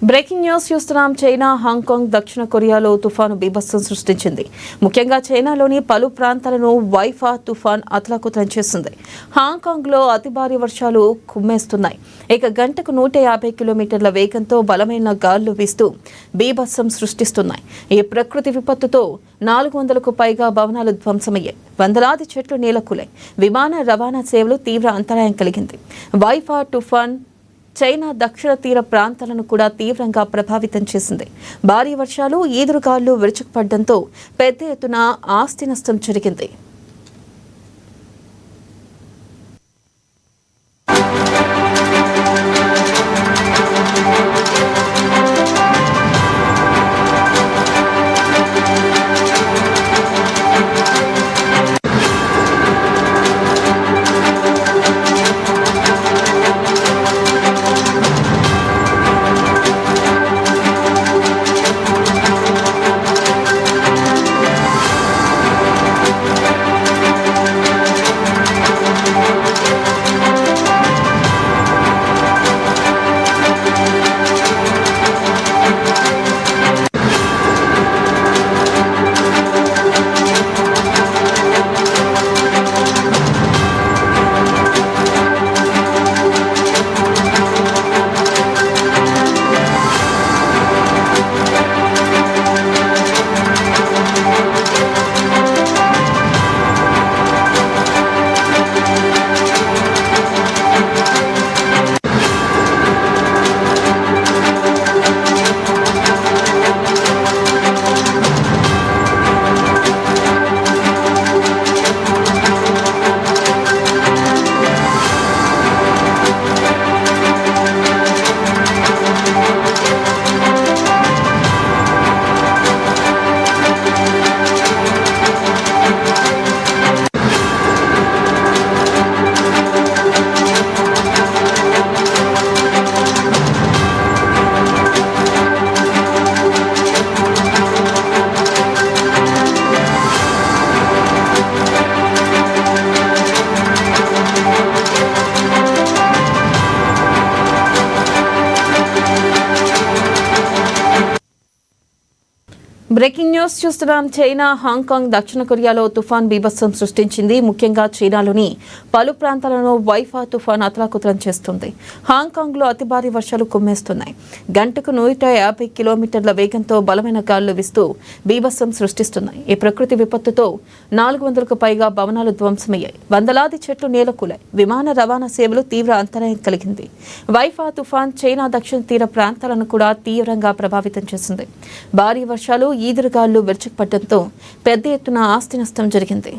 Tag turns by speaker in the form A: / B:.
A: Breaking news చూస్తున్నాం. China, Hong Kong, దక్షిణ కొరియాలో తుఫాను బీభత్సం సృష్టించింది. ముఖ్యంగా చైనాలోని పలు ప్రాంతాలను వైఫా తుఫాన్ అతలాకుతలం చేసింది. హాంకాంగ్లో అతి భారీ వర్షాలు కుమ్మేస్తున్నాయి. గంటకు 150 కిలోమీటర్ల వేగంతో బలమైన గాలులు వీస్తూ బీభత్సం సృష్టిస్తున్నాయి. ఈ ప్రకృతి విపత్తుతో 400కు పైగా భవనాలు ధ్వంసమయ్యాయి. వందలాది చెట్లు నేలకూలాయి. విమాన రవాణా సేవలు తీవ్ర అంతరాయం కలిగింది. వైఫా తుఫాన్ చైనా దక్షిణ తీర ప్రాంతాలను కూడా తీవ్రంగా ప్రభావితం చేసింది. భారీ వర్షాలు, ఈదురుగాలు విరుచుకుపడడంతో పెద్ద ఎత్తున ఆస్తి నష్టం జరిగింది. బ్రేకింగ్ న్యూస్ చూస్తున్నాం. చైనా, హాంకాంగ్, దక్షిణ కొరియాలో తుఫాన్ బీభత్సం సృష్టించింది. ముఖ్యంగా చైనాలోని పలు ప్రాంతాలను వైఫా తుఫాన్ అతలాకుతలం చేస్తుంది. హాంకాంగ్లో అతి భారీ వర్షాలు కుమ్మేస్తున్నాయి. గంటకు 150 కిలోమీటర్ల వేగంతో బలమైన గాలులు వీస్తూ బీభత్సం సృష్టిస్తున్నాయి. ఈ ప్రకృతి విపత్తుతో 400కు పైగా భవనాలు ధ్వంసమయ్యాయి. వందలాది చెట్లు నేలకూలాయి. విమాన రవాణా సేవలు తీవ్ర అంతరాయం కలిగింది. వైఫా తుఫాన్ చైనా దక్షిణ తీర ప్రాంతాలను కూడా తీవ్రంగా ప్రభావితం చేసింది. భారీ వర్షాలు, ఈదురుగాలు విరుచుకుపడడంతో పెద్ద ఎత్తున ఆస్తి నష్టం జరిగింది.